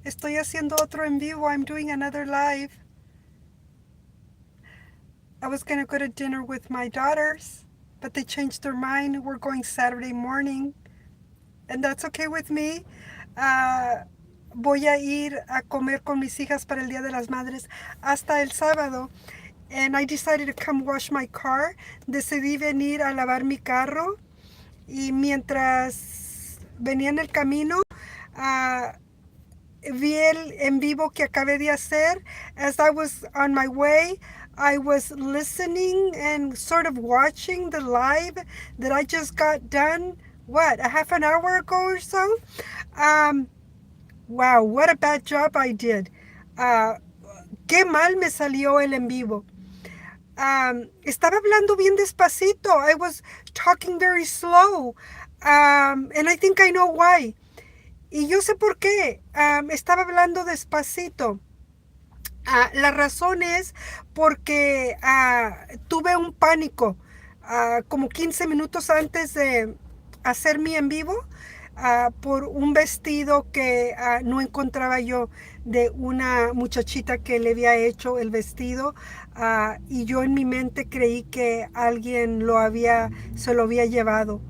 Estoy haciendo otro en vivo. I'm doing another live. I was going to go to dinner with my daughters, but they changed their mind. We're going Saturday morning, and that's okay with me. Uh, Voy a ir a comer con mis hijas para el Día de las Madres hasta el sábado. And I decided to come wash my car. Decidí venir a lavar mi carro. Y mientras venía en el camino, uh, vi el en vivo que acabé de hacer. As I was on my way, I was listening and sort of watching the live that I just got done, what, a half an hour ago or so? Um, wow, what a bad job I did. Uh, Qué mal me salió el en vivo. Estaba hablando bien despacito. I was talking very slow. And I think I know why. Y yo sé por qué. Estaba hablando despacito. La razón es porque tuve un pánico como 15 minutos antes de hacer mi en vivo por un vestido que no encontraba yo de una muchachita que le había hecho el vestido y yo en mi mente creí que alguien se lo había llevado.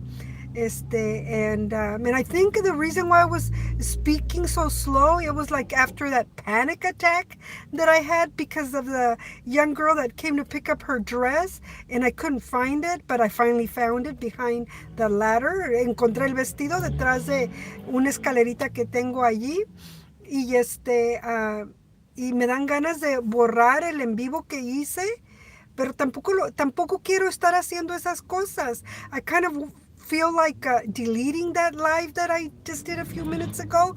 And I think the reason why I was speaking so slow, it was like after that panic attack that I had because of the young girl that came to pick up her dress and I couldn't find it, but I finally found it behind the ladder. Encontré el vestido detrás de una escalerita que tengo allí y y me dan ganas de borrar el en vivo que hice, pero tampoco quiero estar haciendo esas cosas. I kind of feel like deleting that live that I just did a few minutes ago,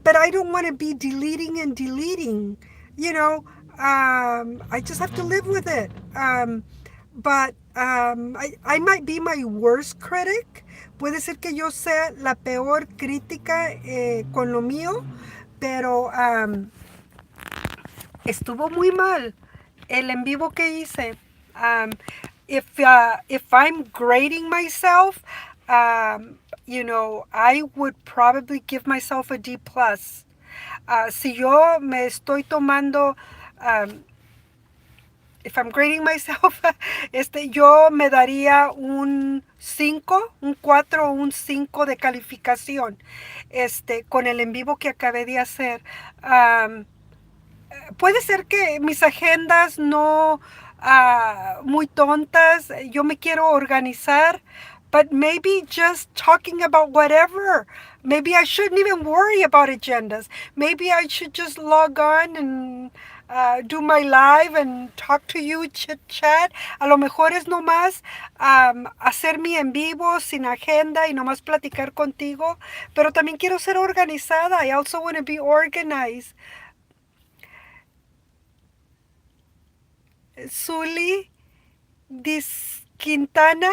but I don't want to be deleting and deleting. You know, I just have to live with it. I might be my worst critic. Puede ser que yo sea la peor crítica con lo mío, pero estuvo muy mal el en vivo que hice. Um, if I'm grading myself, I would probably give myself a D plus. Si yo me estoy tomando, if I'm grading myself, yo me daría un 5, un 4 o un 5 de calificación, con el en vivo que acabé de hacer. Puede ser que mis agendas no muy tontas, yo me quiero organizar, but maybe just talking about whatever. Maybe I shouldn't even worry about agendas. Maybe I should just log on and do my live and talk to you, chit chat. A lo mejor es nomás hacer mi en vivo sin agenda y nomás platicar contigo, pero también quiero ser organizada. I also want to be organized. Zully Dis Quintana.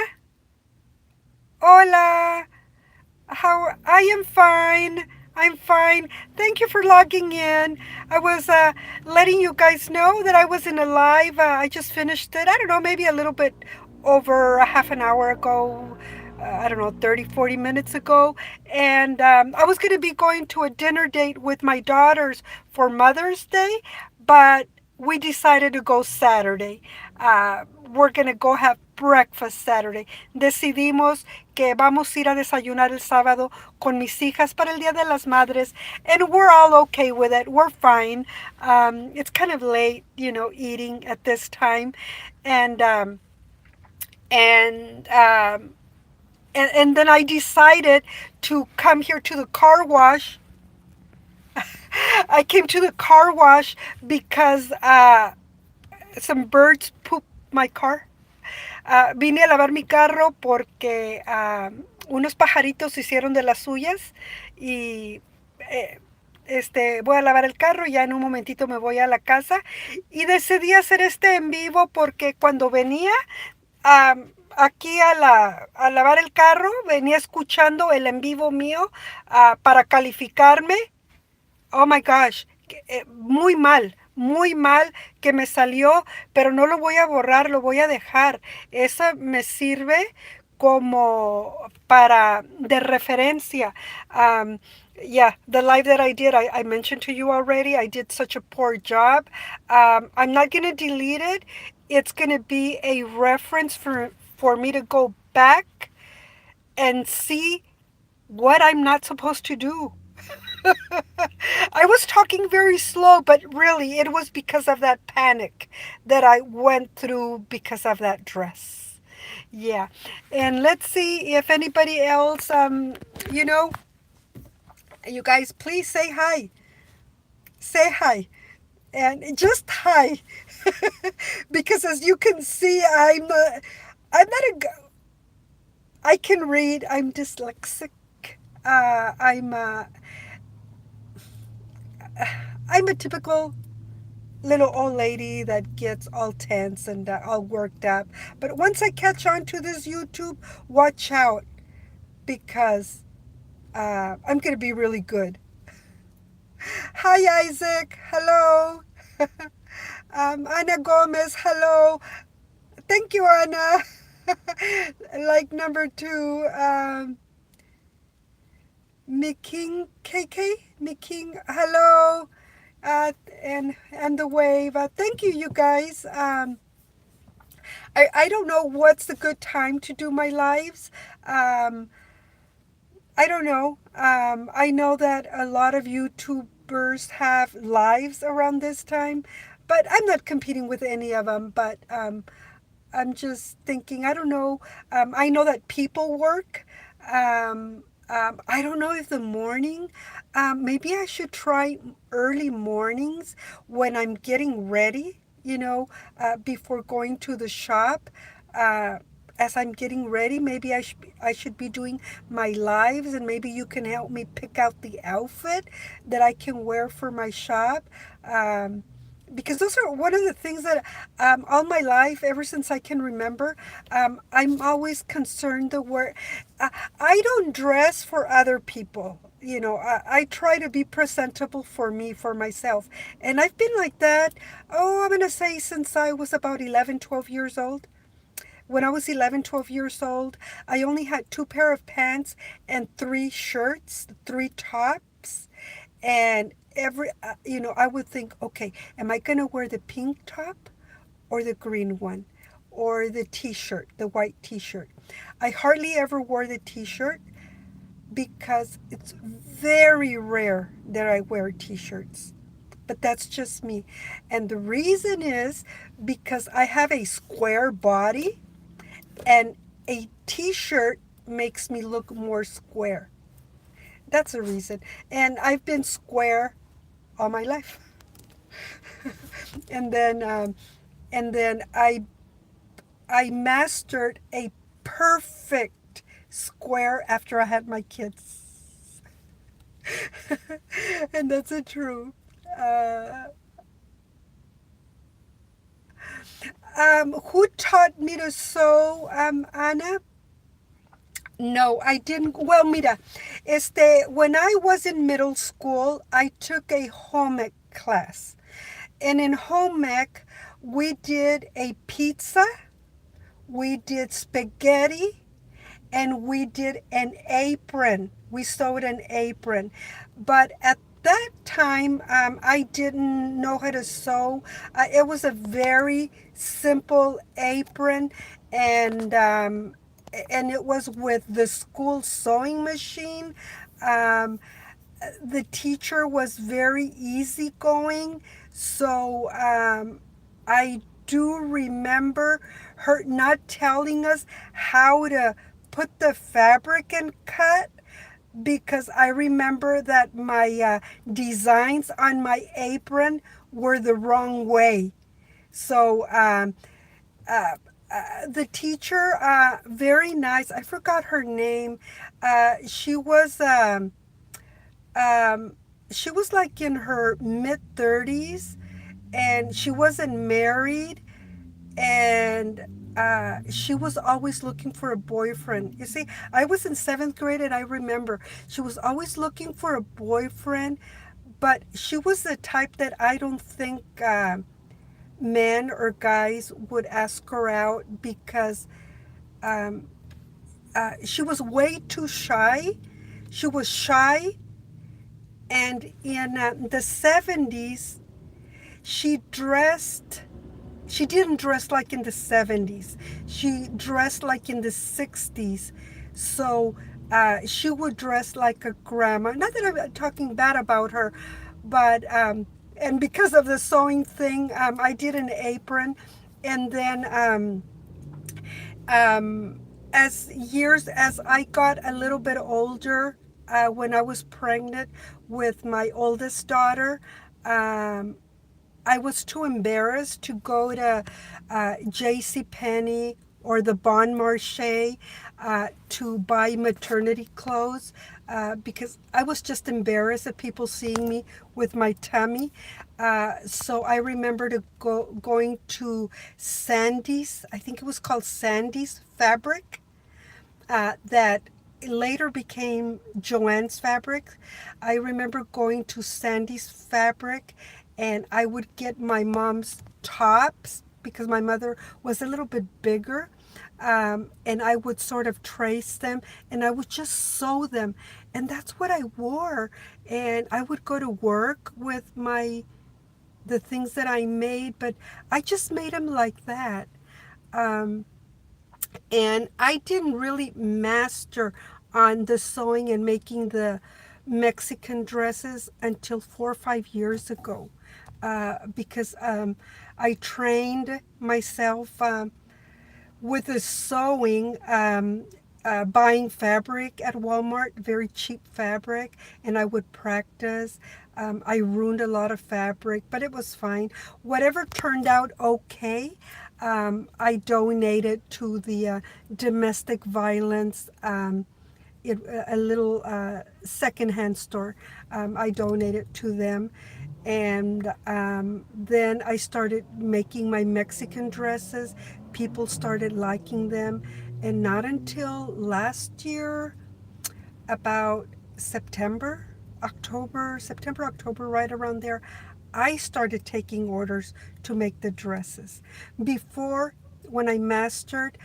Hola. How I am fine. I'm fine. Thank you for logging in. I was letting you guys know that I was in a live. I just finished it. I don't know, maybe a little bit over a half an hour ago. I don't know, 30, 40 minutes ago. And I was going to be going to a dinner date with my daughters for Mother's Day, but we decided to go Saturday. We're going to go have breakfast Saturday. Decidimos que vamos a ir a desayunar el sábado con mis hijas para el Día de las Madres, and we're all okay with it. We're fine. It's kind of late, eating at this time, and and um, and then I decided to come here to the car wash. I came to the car wash because some birds pooped my car. Vine a lavar mi carro porque unos pajaritos hicieron de las suyas y eh, voy a lavar el carro, ya en un momentito me voy a la casa y decidí hacer este en vivo porque cuando venía aquí a lavar el carro, venía escuchando el en vivo mío para calificarme. Oh my gosh, muy mal que me salió, pero no lo voy a borrar, lo voy a dejar. Esa me sirve como para de referencia. Yeah, the live that I did, I mentioned to you already, I did such a poor job. I'm not going to delete it. It's going to be a reference for me to go back and see what I'm not supposed to do. I was talking very slow, but really it was because of that panic that I went through because of that dress. Yeah. And let's see if anybody else, you know, you guys, please say hi. Say hi. And just hi. Because as you can see, I'm not I can read. I'm dyslexic. Uh, I'm, uh, I'm a typical little old lady that gets all tense and all worked up. But once I catch on to this YouTube, watch out because I'm going to be really good. Hi, Isaac. Hello. Ana Gomez. Hello. Thank you, Ana. Like number two, Miking KK. Miking. Hello. And the wave. Thank you, you guys. I don't know what's the good time to do my lives. Um, I don't know. I know that a lot of YouTubers have lives around this time, but I'm not competing with any of them. But I'm just thinking, I don't know. I know that people work. I don't know if the morning, maybe I should try early mornings when I'm getting ready, before going to the shop. Uh, as I'm getting ready, maybe I should be doing my lives, and maybe you can help me pick out the outfit that I can wear for my shop. Um, because those are one of the things that all my life, ever since I can remember, I'm always concerned the word. Uh, I don't dress for other people. I try to be presentable for me, for myself. And I've been like that, I'm going to say since I was about 11, 12 years old. When I was 11, 12 years old, I only had two pair of pants and three shirts, three tops. And I would think, okay, am I going to wear the pink top or the green one or the t-shirt, the white t-shirt? I hardly ever wore the t-shirt because it's very rare that I wear t-shirts. But that's just me. And the reason is because I have a square body and a t-shirt makes me look more square. That's a reason. And I've been square all my life. and then um, and then I mastered a perfect square after I had my kids. And that's the truth. Uh, who taught me to sew, Anna? No, I didn't. Well, mira, when I was in middle school, I took a home ec class. And in home ec, we did a pizza, we did spaghetti, and we did an apron. We sewed an apron. But at that time, I didn't know how to sew. It was a very simple apron, and it was with the school sewing machine. Um, the teacher was very easygoing, so I do remember her not telling us how to put the fabric and cut, because I remember that my designs on my apron were the wrong way. So uh, the teacher, very nice. I forgot her name. She was. Um, she was like in her mid 30s, and she wasn't married, and she was always looking for a boyfriend. You see, I was in seventh grade, and I remember she was always looking for a boyfriend, but she was the type that I don't think men or guys would ask her out because um, she was way too shy. She was shy, and in the 70s, she dressed. She didn't dress like in the 70s. She dressed like in the 60s. So she would dress like a grandma. Not that I'm talking bad about her, but and because of the sewing thing, I did an apron, and then um, as I got a little bit older, when I was pregnant with my oldest daughter, um, I was too embarrassed to go to J.C. Penney or the Bon Marché to buy maternity clothes because I was just embarrassed of people seeing me with my tummy. So I remember going to Sandy's. I think it was called Sandy's Fabric, that later became Joann's Fabric. I remember going to Sandy's Fabric, and I would get my mom's tops because my mother was a little bit bigger. And I would sort of trace them, and I would just sew them. And that's what I wore. And I would go to work with the things that I made, but I just made them like that. Um, and I didn't really master on the sewing and making the Mexican dresses until 4 or 5 years ago, because I trained myself with the sewing, buying fabric at Walmart, very cheap fabric, and I would practice. I ruined a lot of fabric, but it was fine. Whatever turned out okay, I donated to the domestic violence. A little secondhand store. I donated to them. And then I started making my Mexican dresses. People started liking them. And not until last year, about September, October, right around there, I started taking orders to make the dresses. Before, when I mastered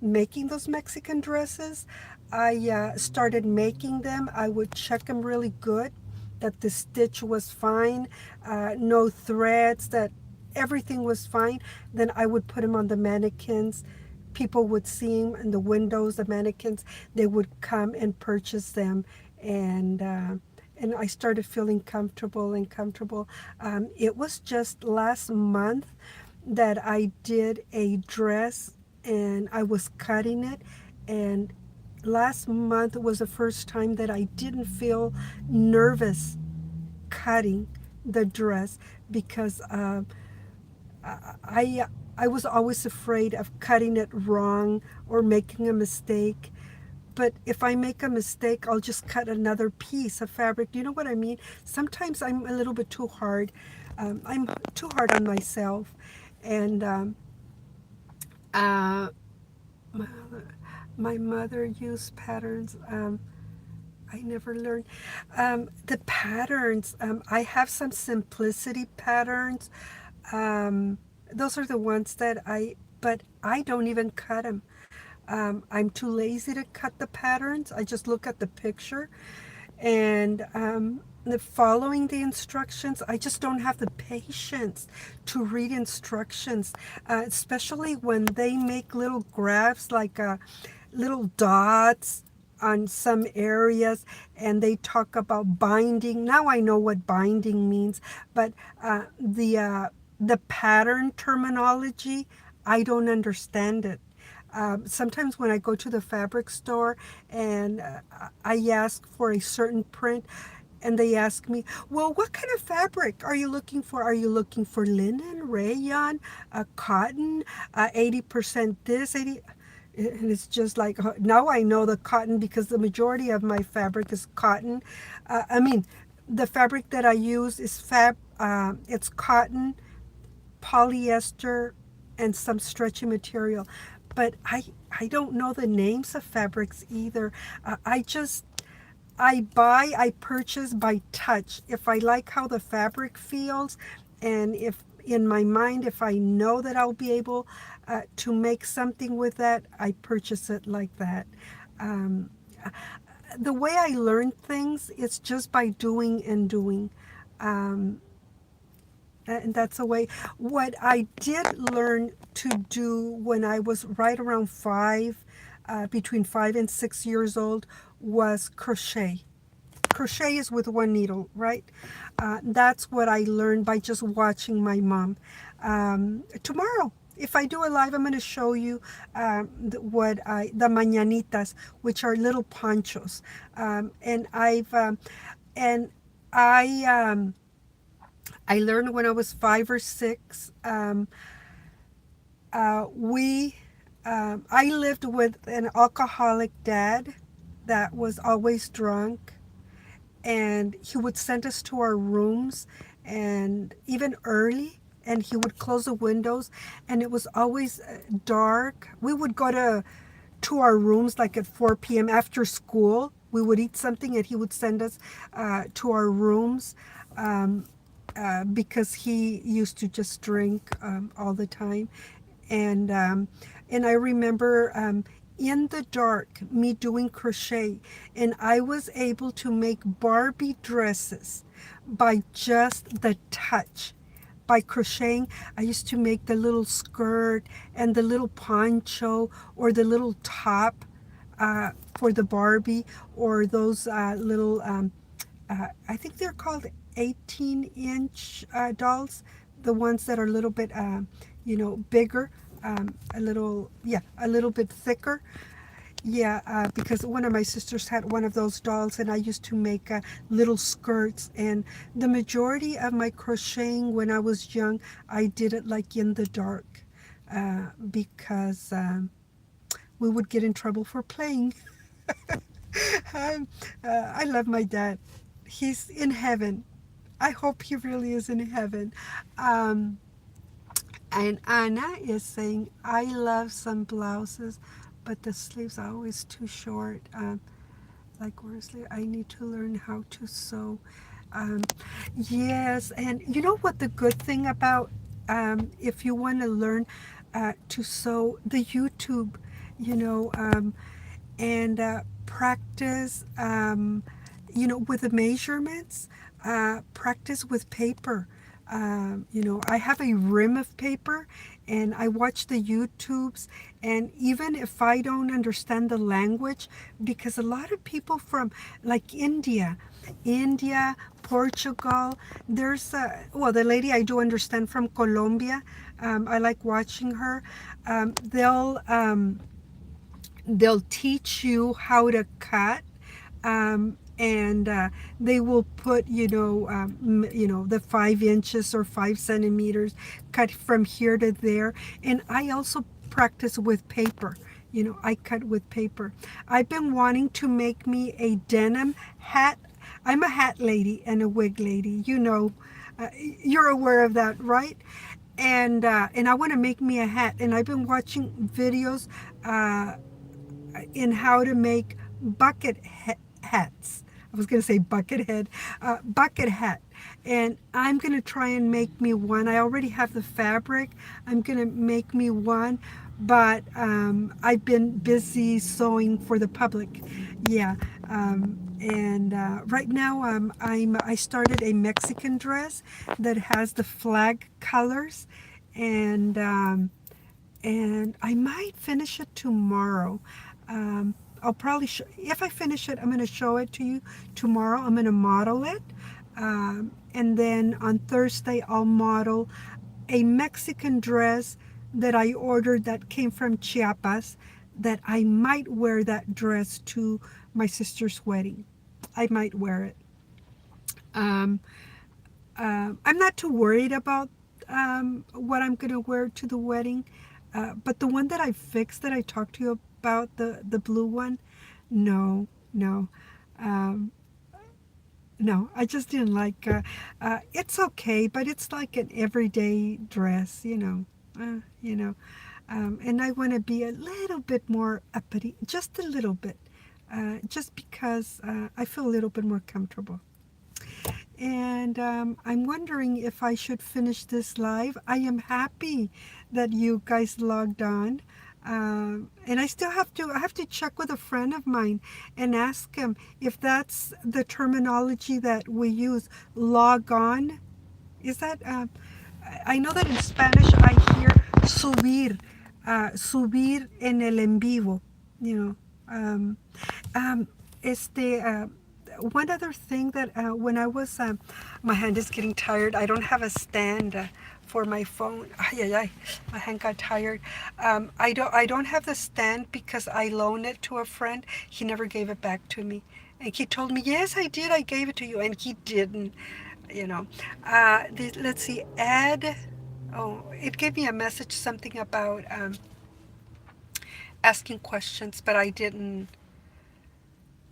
making those Mexican dresses, I started making them. I would check them really good, that the stitch was fine, no threads, that everything was fine. Then I would put them on the mannequins. People would see them in the windows, the mannequins. They would come and purchase them, and I started feeling comfortable and comfortable. It was just last month that I did a dress, and I was cutting it, and last month was the first time that I didn't feel nervous cutting the dress, because I I was always afraid of cutting it wrong or making a mistake. But if I make a mistake, I'll just cut another piece of fabric. Do you know what I mean? Sometimes I'm a little bit too hard. I'm too hard on myself. And uh, my, my mother used patterns. I never learned the patterns. I have some simplicity patterns. Those are the ones that but I don't even cut them. I'm too lazy to cut the patterns. I just look at the picture, and following the instructions, I just don't have the patience to read instructions, especially when they make little graphs, like little dots on some areas, and they talk about binding. Now I know what binding means, but the pattern terminology, I don't understand it. Sometimes when I go to the fabric store and I ask for a certain print, and they ask me, well, what kind of fabric are you looking for? Are you looking for linen, rayon, cotton, 80% this, 80? And it's just like, now I know the cotton, because the majority of my fabric is cotton. I mean, the fabric that I use is it's cotton, polyester, and some stretchy material. But I don't know the names of fabrics either. I purchase by touch. If I like how the fabric feels, and in my mind, if I know that I'll be able to make something with that, I purchase it like that. Um, the way I learn things is just by doing and doing. Um, and that's a way. What I did learn to do when I was right around between 5 and 6 years old, was crochet. Crochet is with one needle, right? That's what I learned by just watching my mom. Tomorrow, if I do a live, I'm going to show you the mañanitas, which are little ponchos. And I learned when I was 5 or 6. We I lived with an alcoholic dad that was always drunk, and he would send us to our rooms, and even early, and he would close the windows, and it was always dark. We would go to our rooms like at 4 p.m. after school. We would eat something, and he would send us to our rooms. Because he used to just drink all the time. And I remember in the dark me doing crochet, and I was able to make Barbie dresses by just the touch. By crocheting, I used to make the little skirt and the little poncho or the little top for the Barbie, or those little I think they're called 18-inch dolls, the ones that are a little bit, bigger, a little bit thicker. Yeah, because one of my sisters had one of those dolls, and I used to make little skirts. And the majority of my crocheting when I was young, I did it like in the dark, because we would get in trouble for playing. I love my dad. He's in heaven. I hope he really is in heaven. Um, and Anna is saying, I love some blouses, but the sleeves are always too short. Like, honestly, I need to learn how to sew. Um, yes, and you know what the good thing about, if you want to learn to sew, the YouTube, you know, and practice, with the measurements, practice with paper. I have a rim of paper, and I watch the YouTubes, and even if I don't understand the language, because a lot of people from like India, Portugal, the lady I do understand from Colombia, I like watching her. They'll teach you how to cut, and they will put the 5 inches or 5 centimeters cut from here to there. And I also practice with paper. I cut with paper. I've been wanting to make me a denim hat. I'm a hat lady and a wig lady, you're aware of that, right? And I want to make me a hat, and I've been watching videos in how to make hats. I was going to say bucket head, bucket hat. And I'm going to try and make me one. I already have the fabric. I'm going to make me one, but I've been busy sewing for the public. Yeah. And right now I started a Mexican dress that has the flag colors, and I might finish it tomorrow. I'll probably, if I finish it, I'm going to show it to you tomorrow. I'm going to model it. And then on Thursday, I'll model a Mexican dress that I ordered that came from Chiapas, that I might wear that dress to my sister's wedding. I might wear it. I'm not too worried about what I'm going to wear to the wedding. But the one that I fixed, that I talked to you about, the blue one, no, no. No, I just didn't like. It's okay, but it's like an everyday dress, and I want to be a little bit more uppity, just a little bit, just because I feel a little bit more comfortable. And I'm wondering if I should finish this live. I am happy that you guys logged on. And I still I have to check with a friend of mine and ask him if that's the terminology that we use, log on. Is that, I know that in Spanish I hear subir, subir en el en vivo, you know. Um, um, este, one other thing that when I was, my hand is getting tired. I don't have a stand for my phone. Ay, ay, ay. My hand got tired. I don't have the stand because I loaned it to a friend. He never gave it back to me. And he told me, yes, I did. I gave it to you. And he didn't, you know. Let's see, add. Oh, it gave me a message, something about asking questions, but I didn't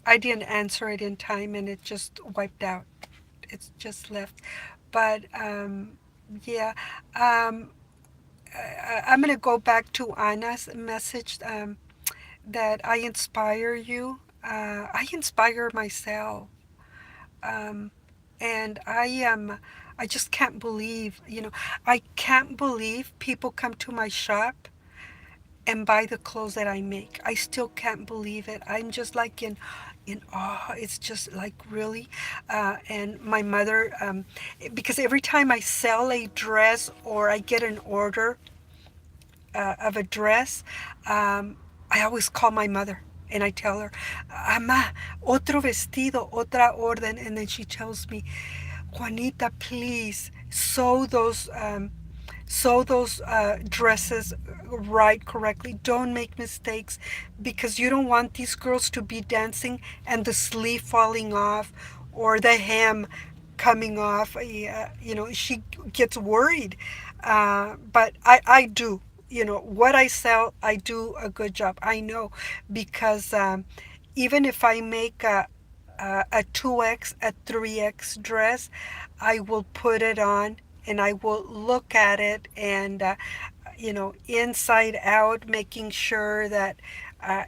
answer it in time, and it just wiped out. It's just left. But yeah, um, I'm gonna go back to Anna's message, that I inspire you. I inspire myself, um, and I am. I just can't believe, I can't believe people come to my shop and buy the clothes that I make. I still can't believe it. I'm just like in awe. It's just like really. And my mother, because every time I sell a dress or I get an order of a dress, I always call my mother and I tell her, Ama, otro vestido, otra orden. And then she tells me, Juanita, please sew those dresses right correctly. Don't make mistakes because you don't want these girls to be dancing and the sleeve falling off or the hem coming off. She gets worried. But I do. What I sell, I do a good job. I know because even if I make a 2X, a 3X dress, I will put it on and I will look at it and, inside out, making sure that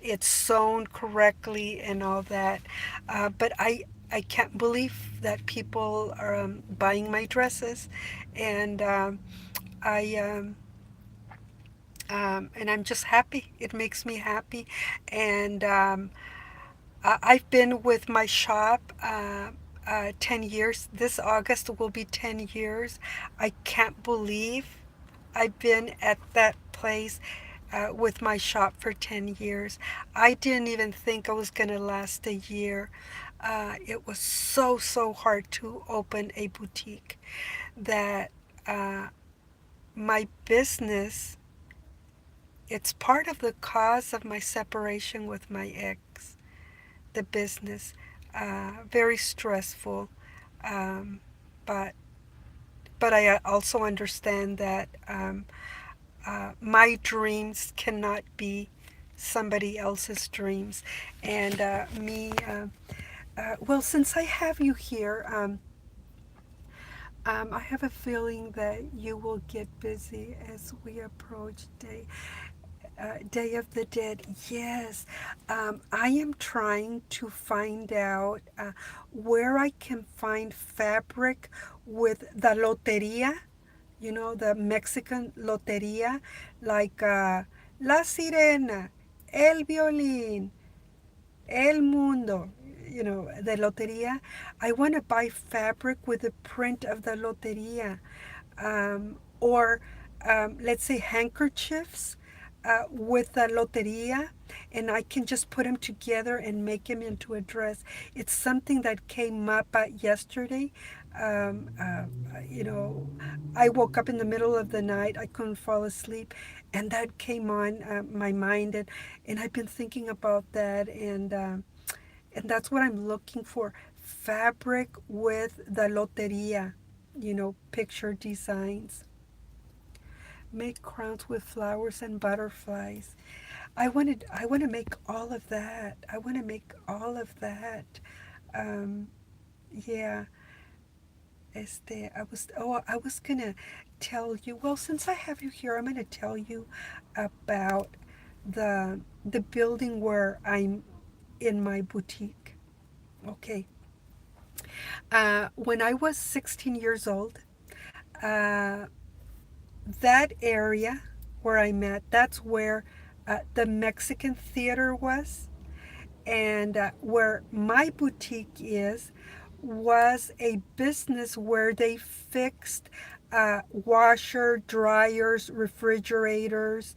it's sewn correctly and all that. But I can't believe that people are buying my dresses, and I and I'm just happy. It makes me happy, and I've been with my shop 10 years. This August will be 10 years. I can't believe I've been at that place with my shop for 10 years. I didn't even think I was going to last a year. It was so, so hard to open a boutique that uh, my business, it's part of the cause of my separation with my ex. The business, very stressful, um, but I also understand that my dreams cannot be somebody else's dreams, and well, since I have you here, I have a feeling that you will get busy as we approach Day of the Dead. Yes, I am trying to find out where I can find fabric with the loteria, the Mexican loteria, like La Sirena, El Violín, El Mundo, the loteria. I want to buy fabric with the print of the loteria, or let's say handkerchiefs with the loteria, and I can just put them together and make them into a dress. It's something that came up yesterday. Um, uh, you know, I woke up in the middle of the night. I couldn't fall asleep, and that came on my mind, and I've been thinking about that, and that's what I'm looking for: fabric with the loteria. Picture designs. Make crowns with flowers and butterflies. I want to make all of that. I want to make all of that. Um, yeah. I was gonna tell you. Well, since I have you here, I'm gonna tell you about the building where I'm in my boutique. Okay. When I was 16 years old, uh, that area where I met, that's where the Mexican theater was. And where my boutique is, was a business where they fixed washer, dryers, refrigerators,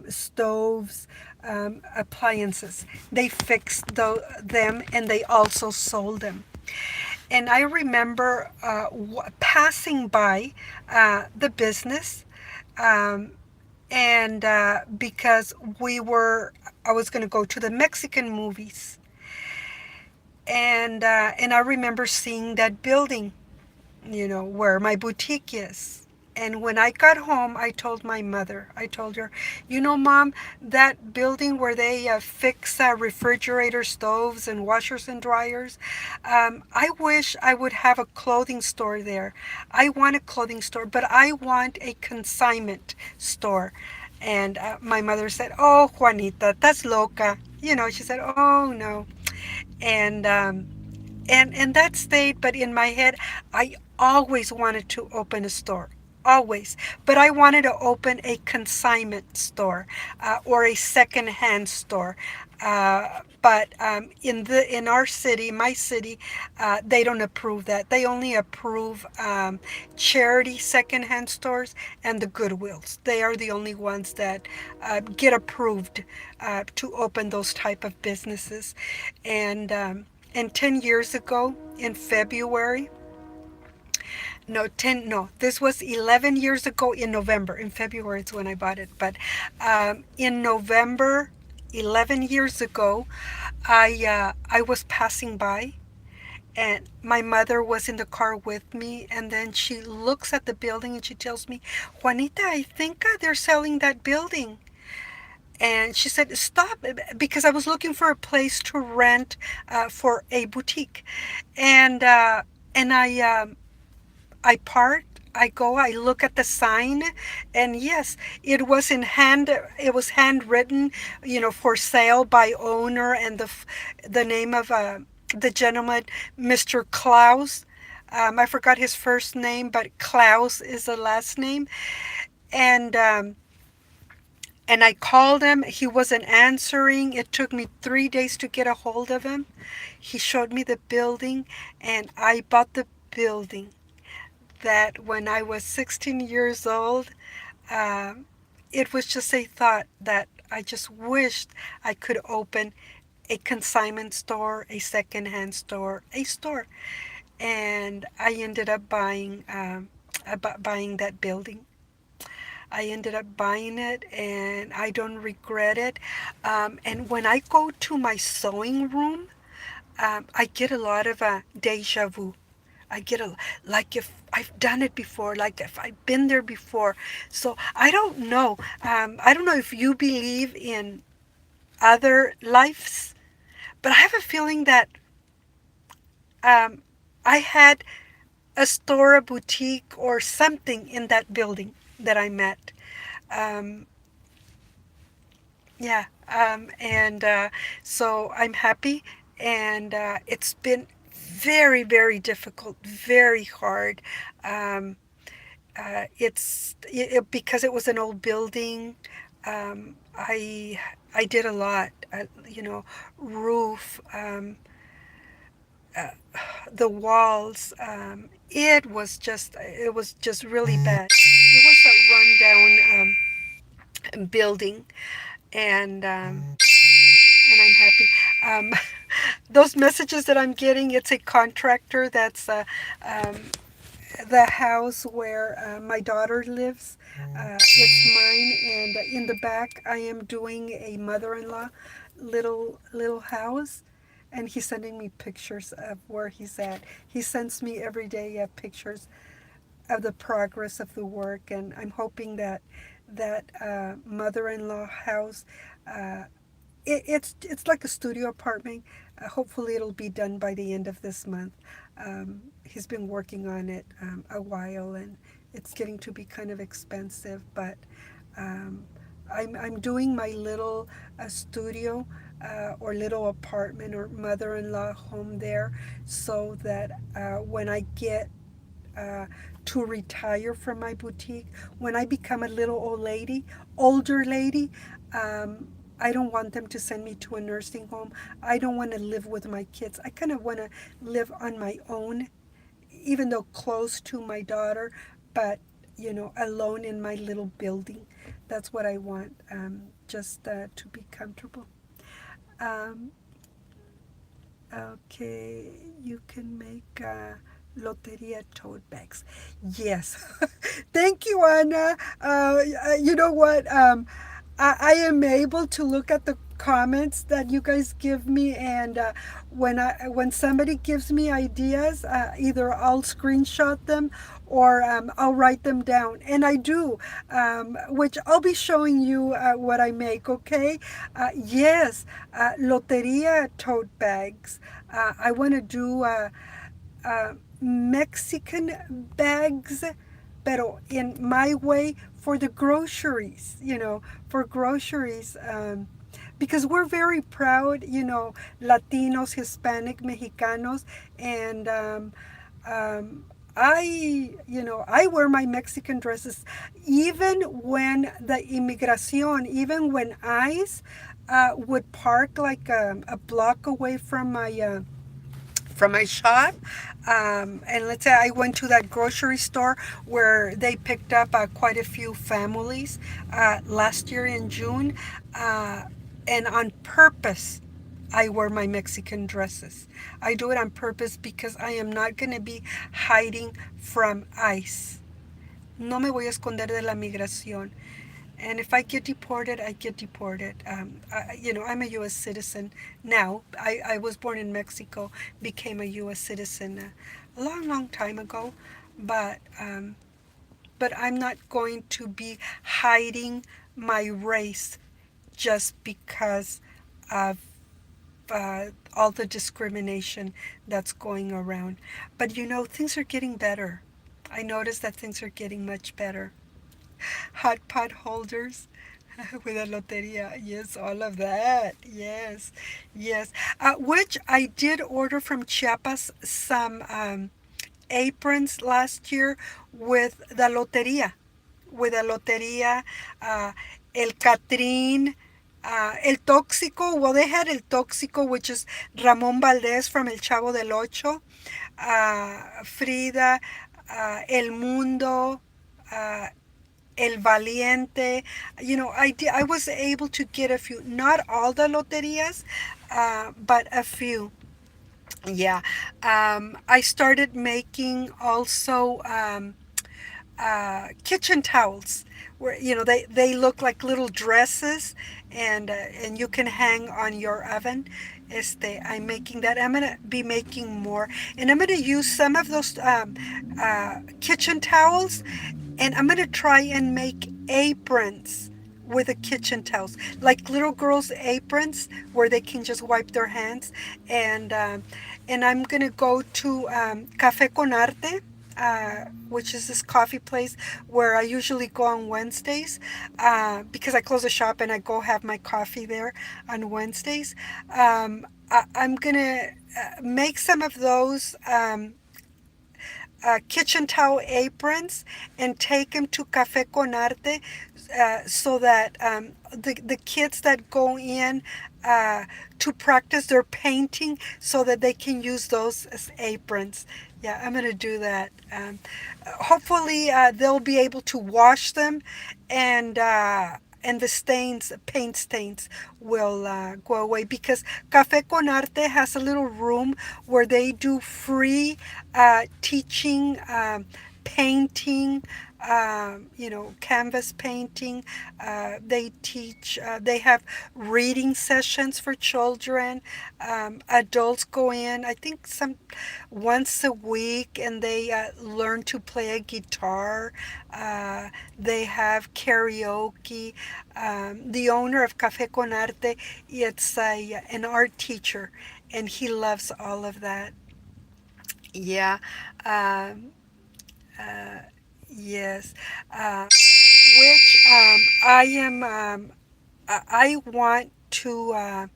stoves, appliances. They fixed them and they also sold them. And I remember passing by the business, um, and because I was going to go to the Mexican movies, and I remember seeing that building, where my boutique is. And when I got home, I told my mother, I told her, Mom, that building where they fix refrigerator stoves and washers and dryers, I wish I would have a clothing store there. I want a clothing store, but I want a consignment store. And my mother said, Oh, Juanita, that's loca. She said, Oh, no. And and that stayed, but in my head I always wanted to open a store, always. But I wanted to open a consignment store, or a secondhand store. But in our city, my city, they don't approve that. They only approve charity secondhand stores and the Goodwills. They are the only ones that get approved to open those type of businesses. And 10 years ago in February, no, 10, no, this was 11 years ago in November. In February it's when I bought it. But in November, 11 years ago, I was passing by, and my mother was in the car with me, and then she looks at the building and she tells me, Juanita, I think they're selling that building. And she said, Stop, because I was looking for a place to rent for a boutique. And I park, I go, I look at the sign, and yes, it was handwritten, for sale by owner, and the name of the gentleman, Mr. Klaus. I forgot his first name, but Klaus is the last name. And I called him. He wasn't answering. It took me 3 days to get a hold of him. He showed me the building, and I bought the building. That when I was 16 years old, um, it was just a thought that I just wished I could open a consignment store, a secondhand store, a store. And I ended up buying that building. I ended up buying it, and I don't regret it. And when I go to my sewing room, I get a lot of deja vu. I get like if I've done it before, like if I've been there before. So I don't know. I don't know if you believe in other lives, but I have a feeling that um, I had a store, a boutique, or something in that building that I met. Um, yeah, and so I'm happy, and it's been very, very difficult, very hard. Um, because it was an old building. I did a lot, roof, the walls. It was just really bad. It was a rundown building, and I'm happy. Those messages that I'm getting, it's a contractor that's the house where my daughter lives. It's mine, and in the back, I am doing a mother-in-law little house, and he's sending me pictures of where he's at. He sends me every day pictures of the progress of the work, and I'm hoping that mother-in-law house. Uh, it's like a studio apartment. Hopefully, it'll be done by the end of this month. He's been working on it a while, and it's getting to be kind of expensive. But um, I'm doing my little studio. or little apartment or mother-in-law home there, so that when I get uh, to retire from my boutique, when I become a little older lady, um, I don't want them to send me to a nursing home. I don't want to live with my kids. I kind of want to live on my own, even though close to my daughter, but alone in my little building. That's what I want, just to be comfortable. Um, okay, you can make loteria tote bags. Yes. Thank you, Anna. You know what? I am able to look at the comments that you guys give me, and when somebody gives me ideas, either I'll screenshot them or I'll write them down, and I do, which I'll be showing you what I make. Okay? Yes, loteria tote bags. I want to do uh, Mexican bags, pero in my way, for the groceries, for groceries. Because we're very proud, Latinos, Hispanic, Mexicanos, and um, I wear my Mexican dresses, even when the inmigración, even when ICE would park like a block away from my shop. And let's say I went to that grocery store where they picked up quite a few families last year in June. And on purpose, I wear my Mexican dresses. I do it on purpose because I am not going to be hiding from ICE. No me voy a esconder de la migración. And if I get deported, I get deported. I'm a U.S. citizen now. I was born in Mexico, became a U.S. citizen a long, long time ago. But, um, but I'm not going to be hiding my race just because of all the discrimination that's going around. But things are getting better. I noticed that things are getting much better. Hot pot holders with a loteria. Yes, all of that. Yes, yes. Which I did order from Chiapas some aprons last year with the loteria. With a loteria, El Catrín, El Tóxico. Well, they had El Tóxico, which is Ramón Valdés from El Chavo del Ocho. Frida, El Mundo, uh, El Valiente. I was able to get a few, not all the loterias, but a few. Yeah. I started making also kitchen towels where they look like little dresses, and you can hang on your oven. I'm making that. I'm gonna be making more, and I'm gonna use some of those kitchen towels, and I'm gonna try and make aprons with the kitchen towels, like little girls' aprons where they can just wipe their hands. And I'm gonna go to Café con Arte, which is this coffee place where I usually go on Wednesdays, because I close the shop and I go have my coffee there on Wednesdays. I'm gonna make some of those. Kitchen towel aprons and take them to Café con Arte, so that the kids that go in to practice their painting, so that they can use those as aprons. Yeah, I'm going to do that. Hopefully, they'll be able to wash them, and the stains, paint stains, will go away, because Café con Arte has a little room where they do free teaching, painting, canvas painting. They teach, they have reading sessions for children. Adults go in, I think, once a week, and they learn to play a guitar. They have karaoke. The owner of Café con Arte, it's an art teacher, and he loves all of that. Yeah. Um, uh, yes. Which I am. I want to.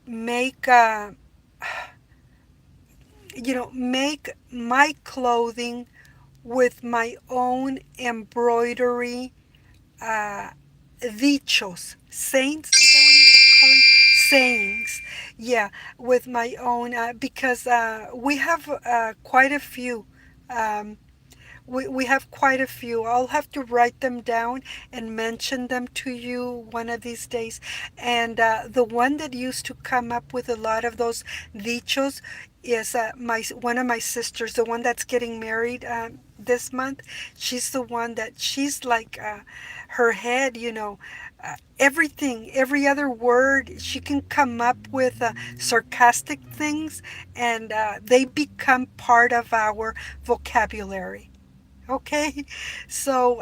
make make my clothing with my own embroidery uh, dichos, saints. Is that what you call them? Sayings. Yeah, with my own because we have quite a few. Um, we have quite a few. I'll have to write them down and mention them to you one of these days. And the one that used to come up with a lot of those dichos is my one of my sisters, the one that's getting married this month. She's the one that she's like her head, everything, every other word she can come up with sarcastic things, and they become part of our vocabulary. Okay, so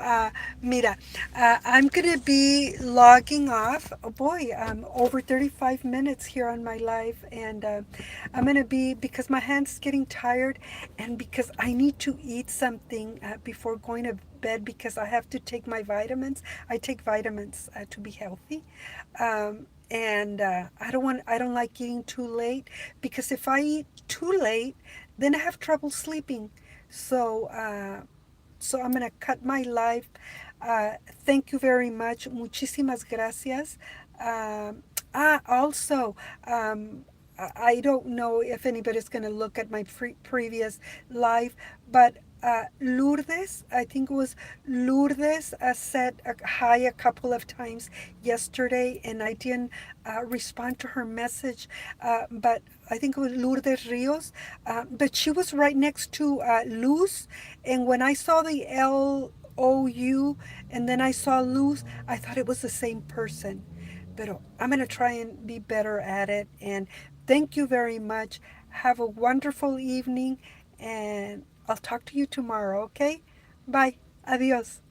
mira, I'm gonna be logging off. Oh boy, I'm over 35 minutes here on my live, and I'm gonna be because my hand's getting tired, and because I need to eat something before going to bed because I have to take my vitamins. I take vitamins to be healthy, and I don't like eating too late because if I eat too late, then I have trouble sleeping. So. So I'm going to cut my live. Thank you very much. Muchísimas gracias. Also, I don't know if anybody's going to look at my previous live, but Lourdes, I think it was Lourdes, said hi a couple of times yesterday, and I didn't respond to her message. But I think it was Lourdes Rios, but she was right next to Luz, and when I saw the LOU and then I saw Luz, I thought it was the same person. But I'm going to try and be better at it. And thank you very much. Have a wonderful evening, and I'll talk to you tomorrow, okay? Bye. Adios.